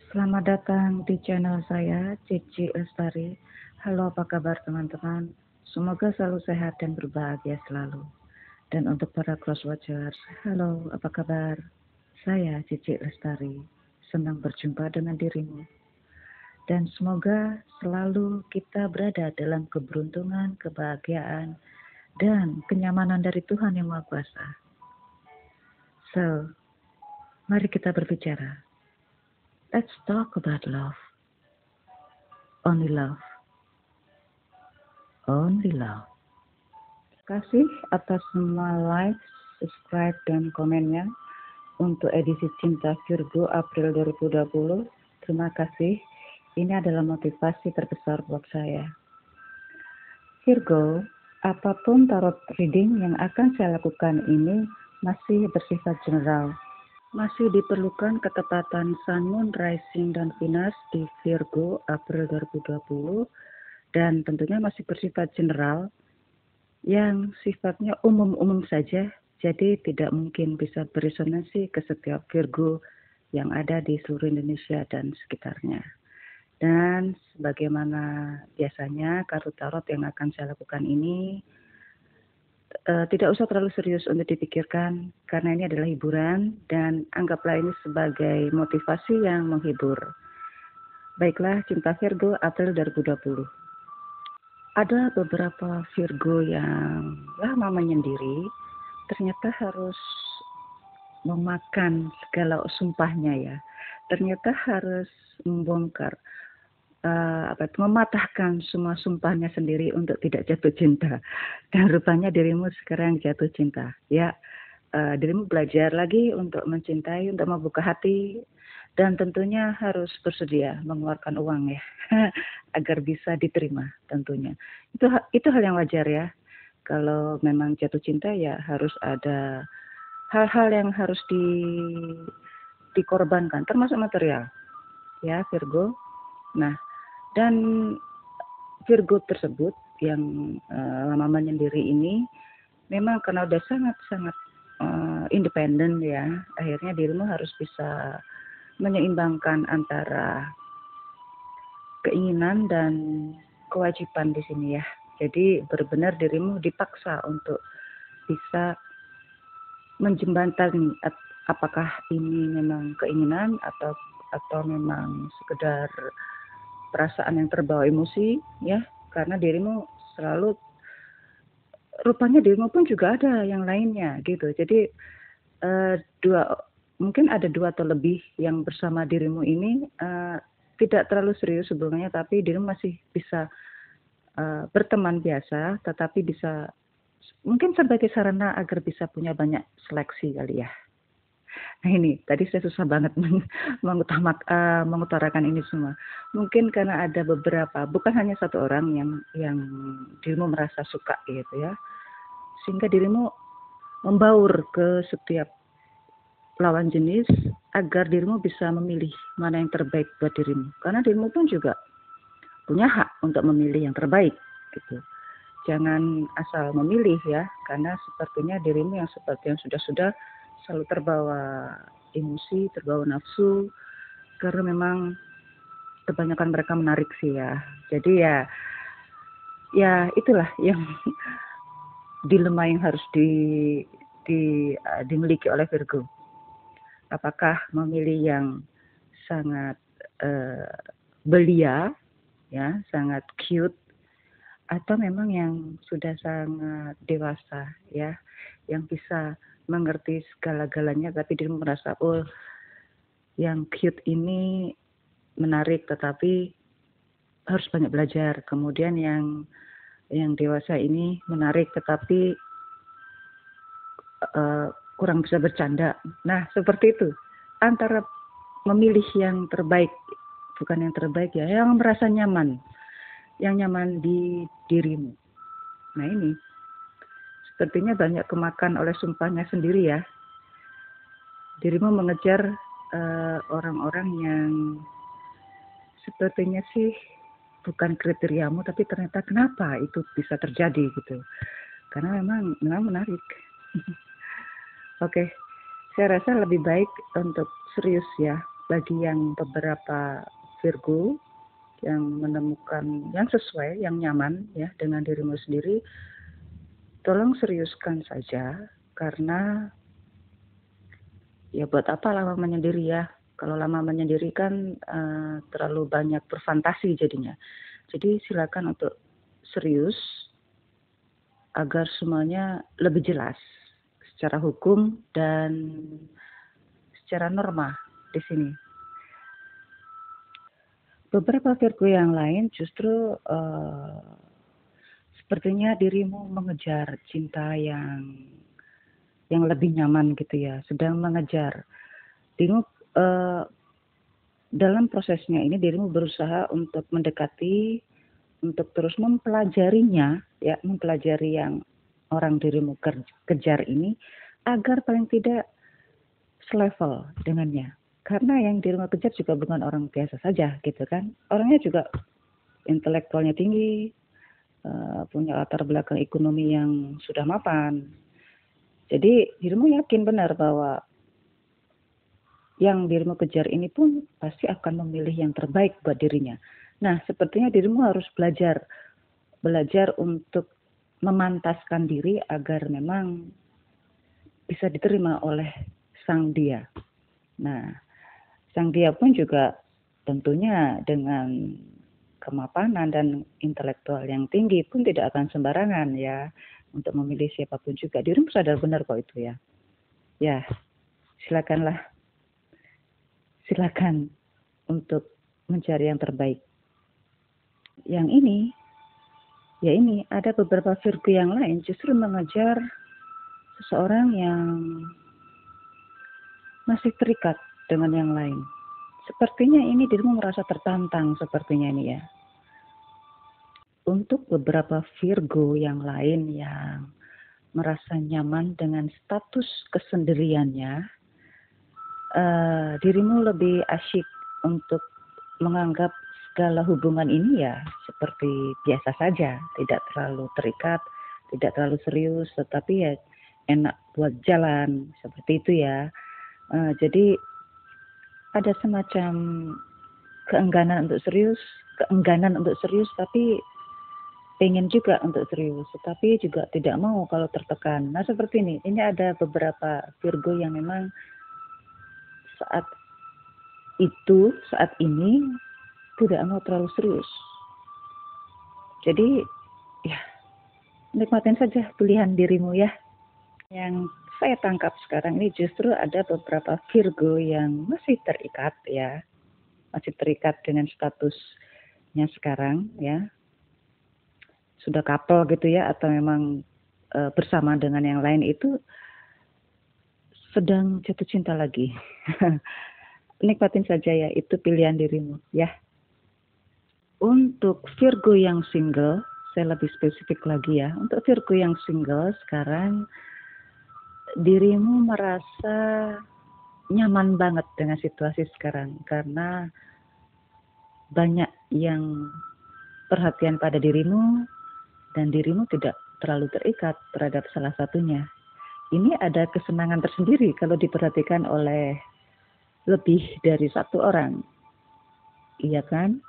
Selamat datang di channel saya, Cici Lestari. Halo, apa kabar teman-teman? Semoga selalu sehat dan berbahagia selalu. Dan untuk para crosswatchers, halo, apa kabar? Saya Cici Lestari, senang berjumpa dengan dirimu. Dan semoga selalu kita berada dalam keberuntungan, kebahagiaan, dan kenyamanan dari Tuhan Yang Maha Kuasa. So, mari kita berbicara. Let's talk about love. Only love. Only love. Terima kasih atas semua like, subscribe, dan komennya untuk edisi Cinta Virgo April 2020. Terima kasih. Ini adalah motivasi terbesar buat saya. Virgo, apapun tarot reading yang akan saya lakukan ini masih bersifat general. Masih diperlukan ketepatan Sun, Moon, Rising, dan Venus di Virgo April 2020 dan tentunya masih bersifat general yang sifatnya umum-umum saja, jadi tidak mungkin bisa beresonansi ke setiap Virgo yang ada di seluruh Indonesia dan sekitarnya. Dan sebagaimana biasanya kartu tarot yang akan saya lakukan ini tidak usah terlalu serius untuk dipikirkan karena ini adalah hiburan dan anggaplah ini sebagai motivasi yang menghibur. Baiklah, Cinta Virgo April 2020. Ada beberapa Virgo yang lama menyendiri, ternyata harus memakan segala sumpahnya ya. Ternyata harus membongkar, mematahkan semua sumpahnya sendiri untuk tidak jatuh cinta. Dan rupanya dirimu sekarang jatuh cinta. Ya, dirimu belajar lagi untuk mencintai, untuk membuka hati, dan tentunya harus bersedia mengeluarkan uang ya, agar bisa diterima tentunya. Itu hal yang wajar ya. Kalau memang jatuh cinta ya harus ada hal-hal yang harus dikorbankan, termasuk material ya Virgo. Nah, dan Virgo tersebut yang lama menyendiri ini memang karena udah sangat-sangat independen ya, akhirnya dirimu harus bisa menyeimbangkan antara keinginan dan kewajiban di sini ya. Jadi benar-benar dirimu dipaksa untuk bisa menjembatani apakah ini memang keinginan atau memang sekedar perasaan yang terbawa emosi ya, karena dirimu selalu rupanya dirimu pun juga ada yang lainnya gitu. Jadi mungkin ada dua atau lebih yang bersama dirimu ini tidak terlalu serius sebelumnya, tapi dirimu masih bisa berteman biasa, tetapi bisa mungkin sebagai sarana agar bisa punya banyak seleksi kali ya. Nah ini, tadi saya susah banget mengutarakan ini semua. Mungkin karena ada beberapa, bukan hanya satu orang yang dirimu merasa suka gitu ya. Sehingga dirimu membaur ke setiap lawan jenis agar dirimu bisa memilih mana yang terbaik buat dirimu. Karena dirimu pun juga punya hak untuk memilih yang terbaik gitu. Jangan asal memilih ya, karena sepertinya dirimu yang seperti yang sudah selalu terbawa emosi, terbawa nafsu, karena memang kebanyakan mereka menarik sih ya. Jadi ya itulah yang dilema yang harus dimiliki oleh Virgo. Apakah memilih yang sangat belia, ya, sangat cute, atau memang yang sudah sangat dewasa, ya, yang bisa mengerti segala-galanya, tapi dia merasa, oh, yang cute ini menarik, tetapi harus banyak belajar. Kemudian yang dewasa ini menarik, tetapi kurang bisa bercanda. Nah, seperti itu. Antara memilih yang terbaik, bukan yang terbaik ya, yang merasa nyaman, yang nyaman di dirimu. Nah ini, sepertinya banyak kemakan oleh sumpahnya sendiri ya. Dirimu mengejar orang-orang yang sepertinya sih bukan kriteriamu, tapi ternyata kenapa itu bisa terjadi gitu. Karena memang menarik. Oke, saya rasa lebih baik untuk serius ya. bagi yang beberapa Virgo yang menemukan yang sesuai, yang nyaman ya dengan dirimu sendiri, tolong seriuskan saja, karena ya buat apa lama menyendiri ya. Kalau lama menyendiri kan terlalu banyak berfantasi jadinya. Jadi silakan untuk serius agar semuanya lebih jelas secara hukum dan secara norma di sini. Beberapa Virgo yang lain justru sepertinya dirimu mengejar cinta yang lebih nyaman gitu ya, sedang mengejar. Dirimu dalam prosesnya ini dirimu berusaha untuk mendekati, untuk terus mempelajarinya, ya, mempelajari yang orang dirimu kejar ini agar paling tidak selevel dengannya. Karena yang dirimu kejar juga bukan orang biasa saja gitu kan. Orangnya juga intelektualnya tinggi, punya latar belakang ekonomi yang sudah mapan. Jadi dirimu yakin benar bahwa yang dirimu kejar ini pun pasti akan memilih yang terbaik buat dirinya. Nah, sepertinya dirimu harus belajar untuk memantaskan diri agar memang bisa diterima oleh sang dia. Nah, sang dia pun juga tentunya dengan kemapanan dan intelektual yang tinggi pun tidak akan sembarangan ya untuk memilih siapapun juga. Dirimu sadar benar kok itu ya. Ya, silakan untuk mencari yang terbaik. Yang ini ada beberapa Virgo yang lain justru mengejar seseorang yang masih terikat dengan yang lain. Sepertinya ini dirimu merasa tertantang sepertinya ini ya. Untuk beberapa Virgo yang lain yang merasa nyaman dengan status kesendiriannya, dirimu lebih asyik untuk menganggap segala hubungan ini ya seperti biasa saja, tidak terlalu terikat, tidak terlalu serius, tetapi ya enak buat jalan, seperti itu ya. Jadi ada semacam keengganan untuk serius, tapi pengen juga untuk serius, tetapi juga tidak mau kalau tertekan. Nah seperti ini ada beberapa Virgo yang memang saat ini tidak mau terlalu serius. Jadi ya nikmatin saja pilihan dirimu ya. Yang saya tangkap sekarang ini justru ada beberapa Virgo yang masih terikat ya, masih terikat dengan statusnya sekarang ya, sudah couple gitu ya, atau memang bersama dengan yang lain itu sedang jatuh cinta lagi. Nikmatin saja ya, itu pilihan dirimu ya. Untuk Virgo yang single, saya lebih spesifik lagi ya. Untuk Virgo yang single sekarang, dirimu merasa nyaman banget dengan situasi sekarang karena banyak yang perhatian pada dirimu dan dirimu tidak terlalu terikat terhadap salah satunya. Ini ada kesenangan tersendiri kalau diperhatikan oleh lebih dari satu orang. Iya kan?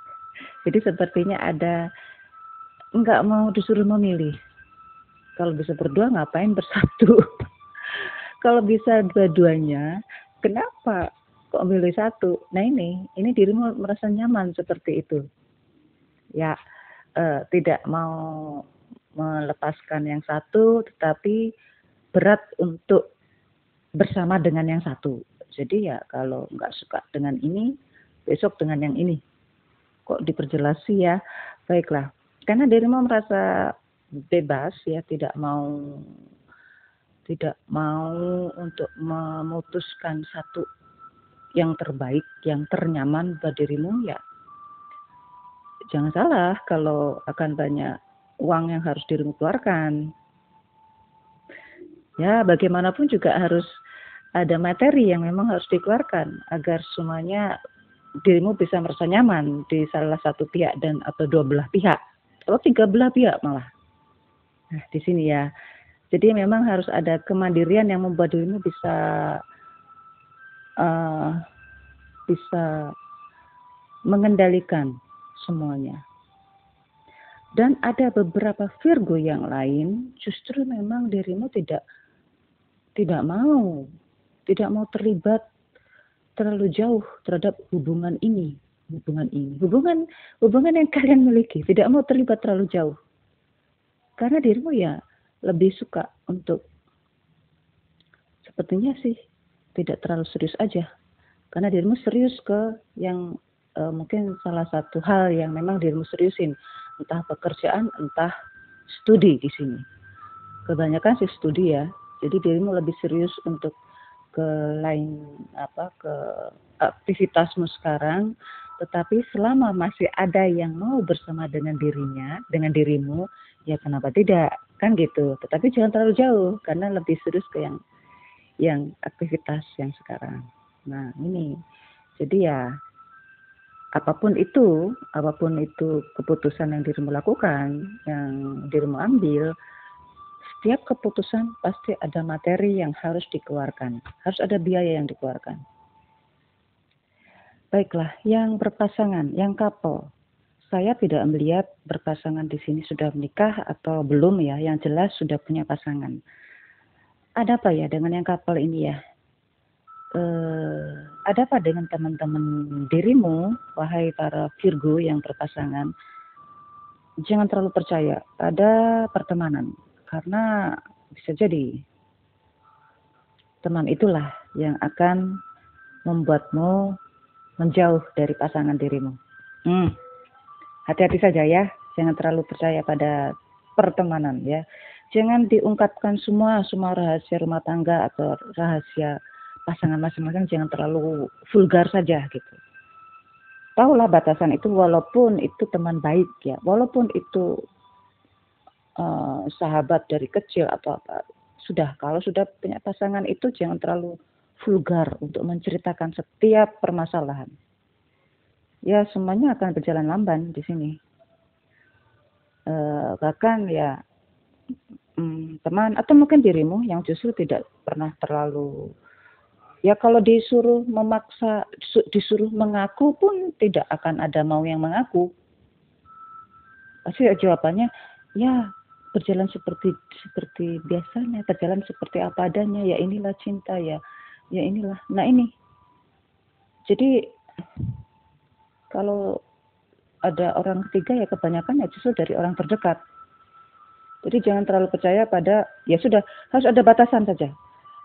Jadi sepertinya ada nggak mau disuruh memilih. Kalau bisa berdua ngapain bersatu? Kalau bisa dua-duanya, kenapa kok milih satu? Nah ini dirimu merasa nyaman seperti itu. Ya, tidak mau melepaskan yang satu, tetapi berat untuk bersama dengan yang satu. Jadi ya kalau nggak suka dengan ini, besok dengan yang ini. Kok diperjelas sih ya? Baiklah, karena dirimu merasa bebas ya, tidak mau untuk memutuskan satu yang terbaik, yang ternyaman buat dirimu ya. Jangan salah kalau akan banyak uang yang harus dirimu keluarkan. Ya, bagaimanapun juga harus ada materi yang memang harus dikeluarkan agar semuanya dirimu bisa merasa nyaman di salah satu pihak dan atau dua belah pihak atau tiga belah pihak malah. Nah, di sini ya. Jadi memang harus ada kemandirian yang membuat dirimu bisa bisa mengendalikan semuanya. Dan ada beberapa Virgo yang lain, justru memang dirimu tidak mau terlibat terlalu jauh terhadap hubungan hubungan yang kalian miliki, tidak mau terlibat terlalu jauh. Karena dirimu ya lebih suka untuk sepertinya sih tidak terlalu serius aja. Karena dirimu serius ke yang mungkin salah satu hal yang memang dirimu seriusin, entah pekerjaan, entah studi di sini. Kebanyakan sih studi ya. Jadi dirimu lebih serius untuk ke ke aktivitasmu sekarang, tetapi selama masih ada yang mau bersama dengan dirimu, ya kenapa tidak, kan gitu. Tetapi jangan terlalu jauh, karena lebih serius ke yang aktivitas yang sekarang. Nah ini, jadi ya apapun itu keputusan yang dirimu lakukan, yang dirimu ambil, setiap keputusan pasti ada materi yang harus dikeluarkan, harus ada biaya yang dikeluarkan. Baiklah, yang berpasangan, yang couple, saya tidak melihat berpasangan di sini sudah menikah atau belum ya, yang jelas sudah punya pasangan. Ada apa ya dengan yang couple ini ya? Ada apa dengan teman-teman dirimu, wahai para Virgo yang berpasangan? Jangan terlalu percaya pada pertemanan, karena bisa jadi teman itulah yang akan membuatmu menjauh dari pasangan dirimu. Hati-hati saja ya, jangan terlalu percaya pada pertemanan ya. Jangan diungkapkan semua rahasia rumah tangga atau rahasia pasangan masing-masing, jangan terlalu vulgar saja gitu. Tahulah batasan itu, walaupun itu teman baik ya, walaupun itu sahabat dari kecil atau apa. Kalau sudah punya pasangan itu jangan terlalu vulgar untuk menceritakan setiap permasalahan. Ya semuanya akan berjalan lamban di sini. Bahkan ya teman atau mungkin dirimu yang justru tidak pernah terlalu, ya kalau disuruh mengaku pun tidak akan ada mau yang mengaku. Pasti jawabannya ya berjalan seperti biasanya, berjalan seperti apa adanya, ya inilah cinta, ya inilah. Nah ini, jadi kalau ada orang ketiga ya kebanyakan ya justru dari orang terdekat. Jadi jangan terlalu percaya pada, ya sudah, harus ada batasan saja.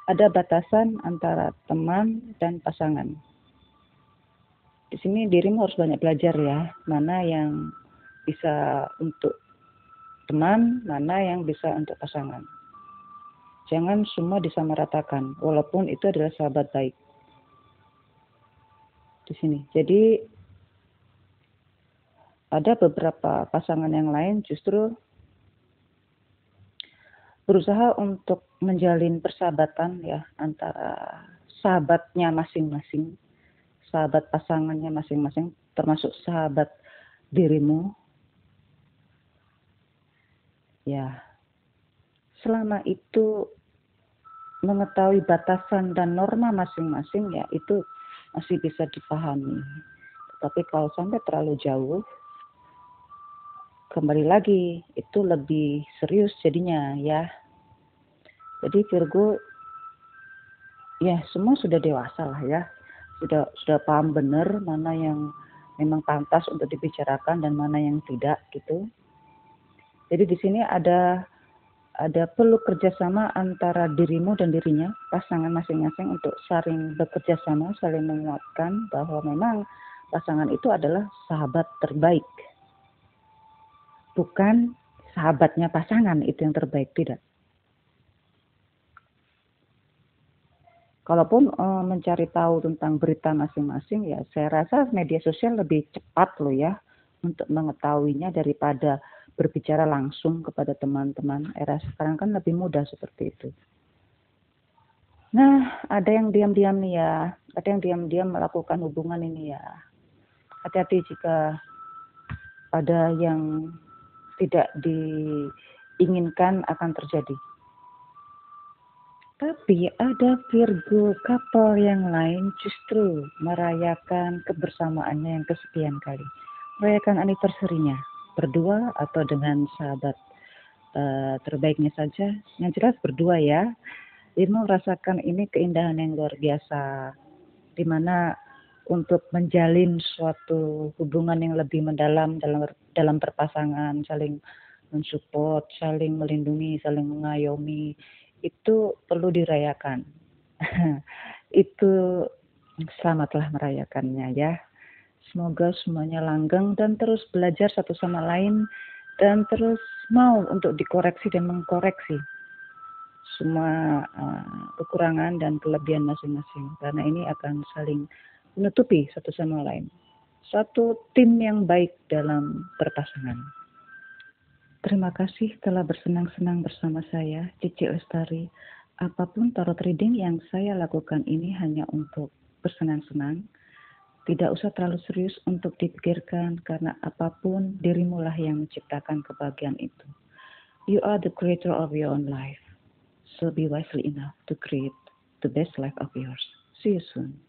Ada batasan antara teman dan pasangan. Di sini dirimu harus banyak belajar ya, mana yang bisa untuk teman, mana yang bisa untuk pasangan. Jangan semua disamaratakan, walaupun itu adalah sahabat baik. Di sini. Jadi ada beberapa pasangan yang lain justru berusaha untuk menjalin persahabatan ya antara sahabatnya masing-masing, sahabat pasangannya masing-masing, termasuk sahabat dirimu. Ya, selama itu mengetahui batasan dan norma masing-masing ya itu masih bisa dipahami. Tapi kalau sampai terlalu jauh, kembali lagi itu lebih serius jadinya ya. Jadi Virgo ya semua sudah dewasa lah ya, sudah paham benar mana yang memang pantas untuk dibicarakan dan mana yang tidak gitu. Jadi di sini ada perlu kerjasama antara dirimu dan dirinya, pasangan masing-masing untuk saling bekerja sama, saling menguatkan bahwa memang pasangan itu adalah sahabat terbaik. Bukan sahabatnya pasangan itu yang terbaik, tidak. Kalaupun mencari tahu tentang berita masing-masing ya saya rasa media sosial lebih cepat loh ya untuk mengetahuinya daripada berbicara langsung kepada teman-teman. Era sekarang kan lebih mudah seperti itu. Nah, ada yang diam-diam nih ya, ada yang diam-diam melakukan hubungan ini ya. Hati-hati jika ada yang tidak diinginkan akan terjadi. Tapi ada Virgo couple yang lain justru merayakan kebersamaannya yang kesekian kali. Merayakan anniversary-nya berdua atau dengan sahabat terbaiknya saja. Yang jelas berdua ya. Irma merasakan ini keindahan yang luar biasa, di mana untuk menjalin suatu hubungan yang lebih mendalam dalam berpasangan, saling mensupport, saling melindungi, saling mengayomi, itu perlu dirayakan. Itu selamatlah merayakannya ya. Semoga semuanya langgeng dan terus belajar satu sama lain dan terus mau untuk dikoreksi dan mengkoreksi semua kekurangan dan kelebihan masing-masing, karena ini akan saling menutupi satu sama lain. Satu tim yang baik dalam berpasangan. Terima kasih telah bersenang-senang bersama saya, Cici Lestari. Apapun tarot reading yang saya lakukan ini hanya untuk bersenang-senang. Tidak usah terlalu serius untuk dipikirkan, karena apapun dirimulah yang menciptakan kebahagiaan itu. You are the creator of your own life. So be wisely enough to create the best life of yours. See you soon.